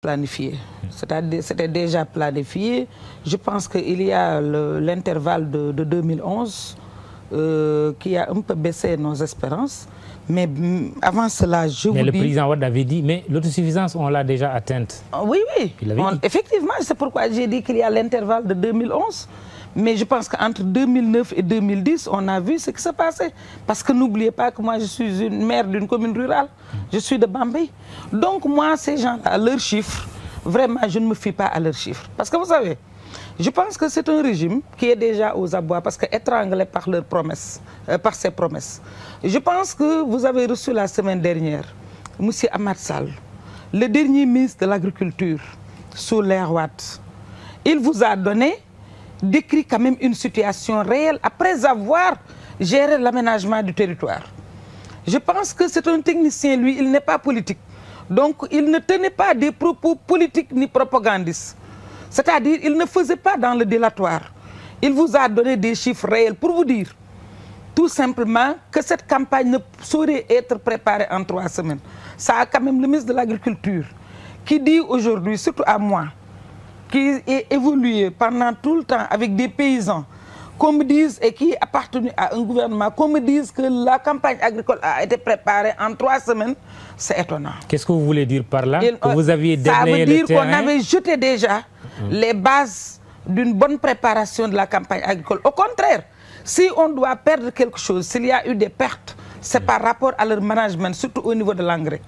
planifié. C'est-à-dire, c'était déjà planifié. Je pense qu'il y a l'intervalle de 2011 qui a un peu baissé nos espérances. Mais avant cela, je vous dis... Mais le président Wade avait dit, mais l'autosuffisance, on l'a déjà atteinte. Oui, oui. Effectivement, c'est pourquoi j'ai dit qu'il y a l'intervalle de 2011. Mais je pense qu'entre 2009 et 2010, on a vu ce qui s'est passé. Parce que n'oubliez pas que moi, je suis une maire d'une commune rurale. Je suis de Bambey. Donc moi, ces gens-là, leurs chiffres, vraiment, je ne me fie pas à leurs chiffres. Parce que vous savez, je pense que c'est un régime qui est déjà aux abois parce qu'étranglé par leurs promesses, par ses promesses. Je pense que vous avez reçu la semaine dernière M. Amath Sall, le dernier ministre de l'Agriculture, sous l'ère Wade. Il vous a décrit quand même une situation réelle après avoir géré l'aménagement du territoire. Je pense que c'est un technicien, lui, il n'est pas politique. Donc, il ne tenait pas des propos politiques ni propagandistes. C'est-à-dire, il ne faisait pas dans le délatoire. Il vous a donné des chiffres réels pour vous dire, tout simplement, que cette campagne ne saurait être préparée en 3 semaines. Ça a quand même le ministre de l'Agriculture qui dit aujourd'hui, surtout à moi, qui est évolué pendant tout le temps avec des paysans, qu'on me dise, et qui appartenu à un gouvernement, qu'on me dise que la campagne agricole a été préparée en 3 semaines, c'est étonnant. Qu'est-ce que vous voulez dire par là? Que vous aviez ça veut dire qu'on avait jeté déjà les bases d'une bonne préparation de la campagne agricole. Au contraire, si on doit perdre quelque chose, s'il y a eu des pertes, c'est par rapport à leur management, surtout au niveau de l'engrais.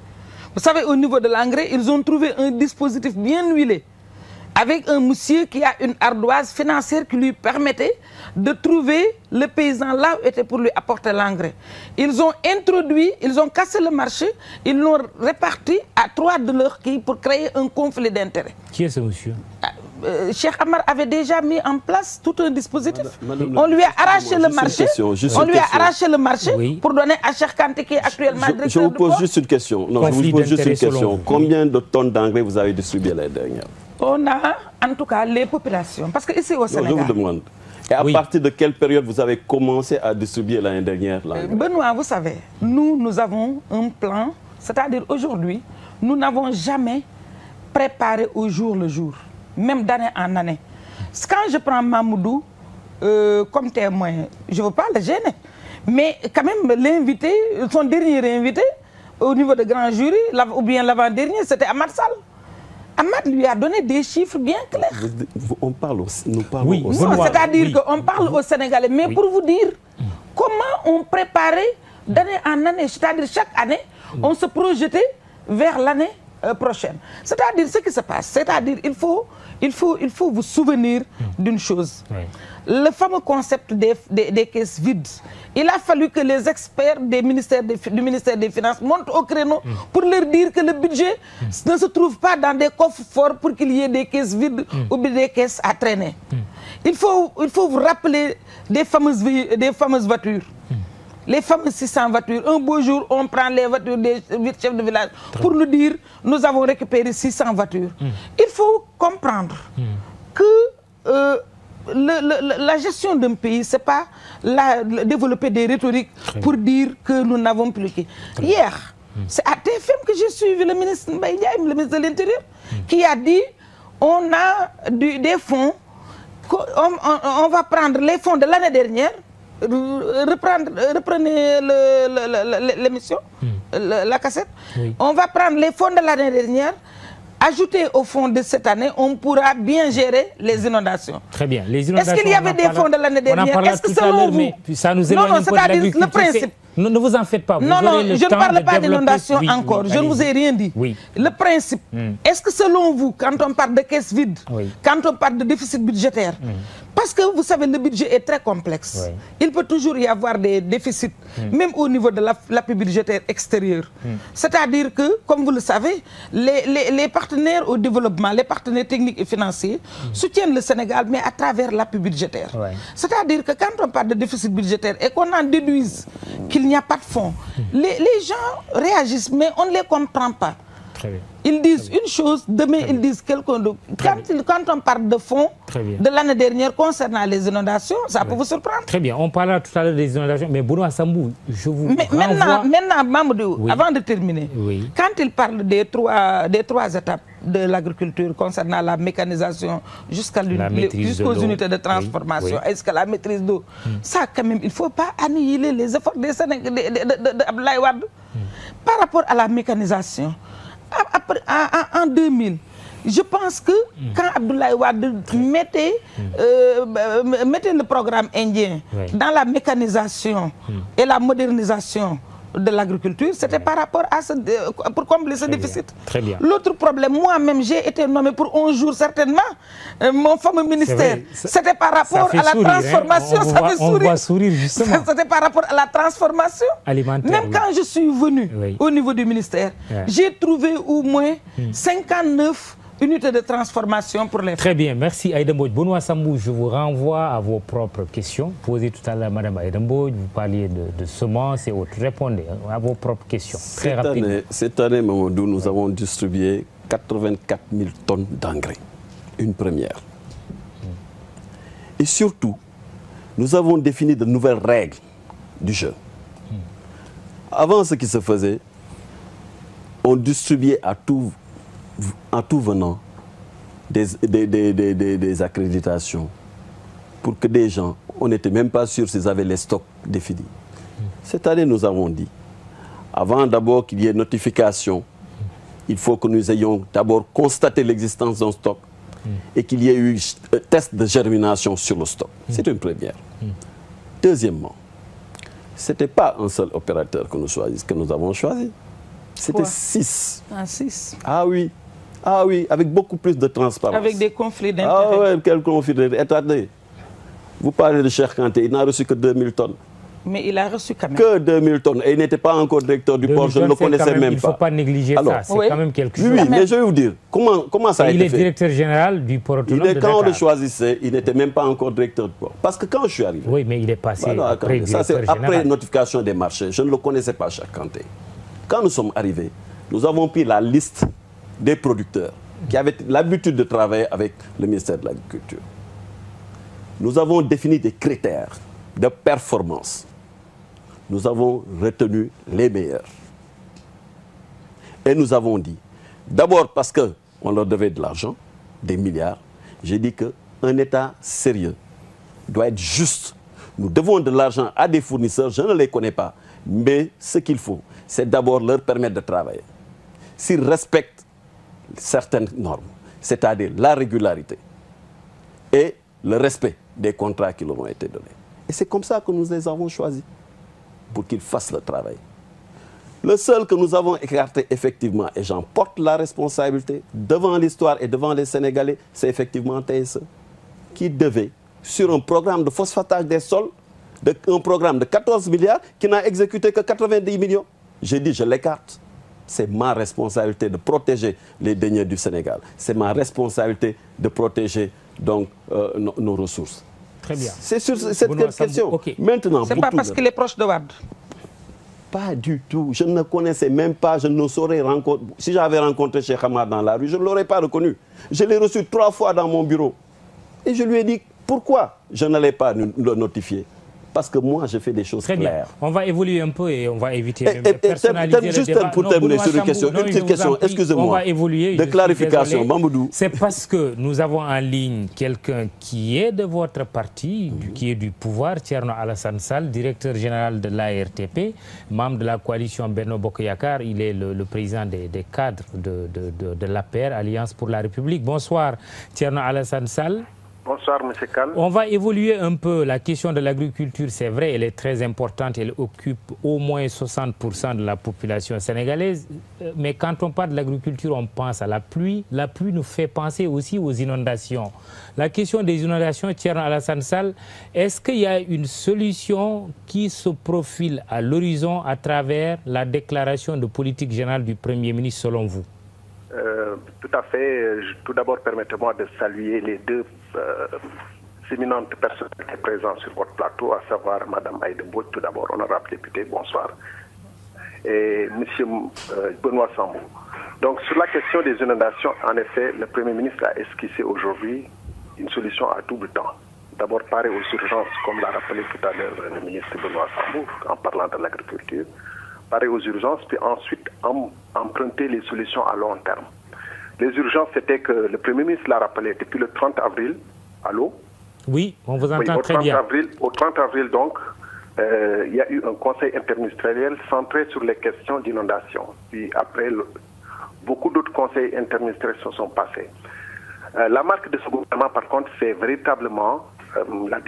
Vous savez, au niveau de l'engrais, ils ont trouvé un dispositif bien huilé, avec un monsieur qui a une ardoise financière qui lui permettait de trouver le paysan là où était pour lui apporter l'engrais. Ils ont introduit, ils ont cassé le marché, ils l'ont réparti à 3 de leurs quilles pour créer un conflit d'intérêts. Qui est ce monsieur? Cheikh Amar avait déjà mis en place tout un dispositif. On lui a arraché le marché. On lui a arraché le marché pour donner à Cheikh Kanté qui est actuellement directeur. Je vous pose juste une question. Non, je vous pose juste une question. Combien de tonnes d'engrais vous avez distribué l'année dernière? On a, en tout cas, les populations. Parce que ici au Sénégal... Non, je vous demande. Et à partir de quelle période vous avez commencé à distribuer l'année dernière l'engrais? Benoît, vous savez, nous avons un plan. C'est-à-dire aujourd'hui, nous n'avons jamais préparé au jour le jour, même d'année en année. Quand je prends Mamoudou comme témoin, je ne veux pas le gêner. Mais quand même, l'invité, son dernier invité, au niveau de grand jury, ou bien l'avant-dernier, c'était Amath Sall. Amath lui a donné des chiffres bien clairs. On parle nous parlons oui, c'est-à-dire qu'on parle aux Sénégalais. Mais pour vous dire comment on préparait d'année en année, c'est-à-dire chaque année, on se projetait vers l'année prochaine. C'est-à-dire ce qui se passe, c'est-à-dire il faut vous souvenir d'une chose. Le fameux concept des caisses vides. Il a fallu que les experts du ministère des Finances montent au créneau pour leur dire que le budget ne se trouve pas dans des coffres forts pour qu'il y ait des caisses vides ou des caisses à traîner. Il faut vous rappeler des fameuses voitures. Les fameuses 600 voitures. Un beau jour, on prend les voitures des 8 chefs de village pour nous dire nous avons récupéré 600 voitures. Il faut comprendre que la gestion d'un pays, ce n'est pas développer des rhétoriques pour dire que nous n'avons plus que... Hier, c'est à TFM que j'ai suivi le ministre Mbaye Ndiaye, le ministre de l'Intérieur, qui a dit on a des fonds, on va prendre les fonds de l'année dernière, reprenez l'émission, la cassette, on va prendre les fonds de l'année dernière, ajouter au fond de cette année, on pourra bien gérer les inondations. Très bien. Les inondations, est-ce qu'il y avait des fonds de l'année dernière? Est-ce que selon vous... Ça nous éloigne un peu de l'agriculture. Le principe. Ne vous en faites pas. Vous non, aurez le je ne temps parle pas de d'inondation encore. Je ne vous ai rien dit. Le principe. Est-ce que selon vous, quand on parle de caisse vide, quand on parle de déficit budgétaire, parce que vous savez, le budget est très complexe. Il peut toujours y avoir des déficits, même au niveau de l'appui budgétaire extérieur. C'est-à-dire que, comme vous le savez, les partenaires au développement, les partenaires techniques et financiers soutiennent le Sénégal, mais à travers l'appui budgétaire. C'est-à-dire que quand on parle de déficit budgétaire et qu'on en déduise qu'il n'y a pas de fonds, les gens réagissent, mais on ne les comprend pas. Très bien. Ils disent une chose, demain ils disent quelque chose. Quand on parle de fonds de l'année dernière concernant les inondations, ça peut vous surprendre. Très bien, on parlera tout à l'heure des inondations, mais Benoît Sambou, je vous renvoie... Maintenant, Mamadou, avant de terminer, quand il parle des trois étapes de l'agriculture concernant la mécanisation jusqu'aux unités de transformation, est-ce que la maîtrise d'eau, ça quand même, il ne faut pas annihiler les efforts des Sénégalais d'Abdoulaye Wade par rapport à la mécanisation. En 2000, je pense que quand Abdoulaye Wade mettait le programme indien dans la mécanisation et la modernisation de l'agriculture, c'était par rapport à pour combler ce déficit. Très bien. L'autre problème, moi-même, j'ai été nommé pour 11 jours certainement, mon fameux ministère. C'était par rapport à la transformation. Ça fait sourire. On voit sourire justement. C'était par rapport à la transformation alimentaire. Même quand je suis venu au niveau du ministère, j'ai trouvé au moins 59 unités de transformation pour les femmes. Très bien, merci Aïda Mbodj. Benoît Sambou, je vous renvoie à vos propres questions. Posées tout à l'heure, Madame Aïda Mbodj, vous parliez de semences et autres. Répondez à vos propres questions, très rapidement. Cette année, Mamadou, nous avons distribué 84 000 tonnes d'engrais. Une première. Et surtout, nous avons défini de nouvelles règles du jeu. Avant, ce qui se faisait, on distribuait en tout venant des accréditations pour que des gens, on n'était même pas sûr s'ils avaient les stocks définis. Cette année, nous avons dit, avant d'abord qu'il y ait notification, il faut que nous ayons d'abord constaté l'existence d'un stock et qu'il y ait eu un test de germination sur le stock. C'est une première. Deuxièmement, ce n'était pas un seul opérateur que nous avons choisi. C'était 6. Ah, 6. Ah oui. Ah oui, avec beaucoup plus de transparence. Avec des conflits d'intérêts. Ah oui, quel conflit d'intérêts. Attendez, vous parlez de Cheikh Kanté, il n'a reçu que 2000 tonnes. Mais il a reçu quand même. Que 2000 tonnes. Et il n'était pas encore directeur du port, je ne le connaissais même pas. Il ne faut pas négliger ça, c'est quand même quelque chose. Oui, mais je vais vous dire, comment ça a été fait. Il est directeur général du port autonome de Dakar. Quand on le choisissait, il n'était même pas encore directeur du port. Parce que quand je suis arrivé... Oui, mais il est passé après ça, c'est après notification des marchés. Je ne le connaissais pas, Cheikh Kanté. Quand nous sommes arrivés, nous avons pris la liste des producteurs qui avaient l'habitude de travailler avec le ministère de l'Agriculture. Nous avons défini des critères de performance. Nous avons retenu les meilleurs. Et nous avons dit, d'abord parce qu'on leur devait de l'argent, des milliards, j'ai dit qu'un État sérieux doit être juste. Nous devons de l'argent à des fournisseurs, je ne les connais pas, mais ce qu'il faut, c'est d'abord leur permettre de travailler. S'ils respectent certaines normes, c'est-à-dire la régularité et le respect des contrats qui leur ont été donnés. Et c'est comme ça que nous les avons choisis, pour qu'ils fassent le travail. Le seul que nous avons écarté effectivement, et j'en porte la responsabilité devant l'histoire et devant les Sénégalais, c'est effectivement TSE, qui devait, sur un programme de phosphatage des sols, un programme de 14 milliards, qui n'a exécuté que 90 millions. J'ai dit, je l'écarte. C'est ma responsabilité de protéger les deniers du Sénégal. C'est ma responsabilité de protéger donc, nos ressources. Très bien. C'est sur cette question. Okay. Maintenant, c'est pas parce qu'il est proche de Wade. Pas du tout. Je ne connaissais même pas, je ne saurais rencontrer. Si j'avais rencontré Cheikh Hamad dans la rue, je ne l'aurais pas reconnu. Je l'ai reçu 3 fois dans mon bureau. Et je lui ai dit pourquoi je n'allais pas le notifier. Parce que moi, je fais des choses très claires. Bien. On va évoluer un peu et on va éviter de personnaliser le juste débat. Pour terminer sur une question, excusez-moi, on va évoluer, de clarification, Mamadou. C'est parce que nous avons en ligne quelqu'un qui est de votre parti, qui est du pouvoir, Thierno Alassane Sall, directeur général de l'ARTP, membre de la coalition Benno Bokk Yakaar. Il est le président des cadres de l'APR, Alliance pour la République. Bonsoir, Thierno Alassane Sall. Bonsoir, M. Kall. On va évoluer un peu. La question de l'agriculture, c'est vrai, elle est très importante. Elle occupe au moins 60% de la population sénégalaise. Mais quand on parle de l'agriculture, on pense à la pluie. La pluie nous fait penser aussi aux inondations. La question des inondations, Thierno Alassane Sall, est-ce qu'il y a une solution qui se profile à l'horizon à travers la déclaration de politique générale du Premier ministre, selon vous? Tout à fait. Tout d'abord, permettez-moi de saluer les deux éminentes personnalités présentes sur votre plateau, à savoir Mme Aïda Mbodj, tout d'abord, honorable député, bonsoir. Et M. Benoît Sambou. Donc, sur la question des inondations, en effet, le Premier ministre a esquissé aujourd'hui une solution à double temps. D'abord, parer aux urgences, comme l'a rappelé tout à l'heure le ministre Benoît Sambou, en parlant de l'agriculture. Parer aux urgences, puis ensuite emprunter les solutions à long terme. Les urgences, c'était que le Premier ministre l'a rappelé depuis le 30 avril. Allô? Oui, on vous entend très bien. Au 30 avril, donc, il y a eu un conseil interministériel centré sur les questions d'inondation. Puis après, beaucoup d'autres conseils interministériels se sont passés. La marque de ce gouvernement, par contre, c'est véritablement la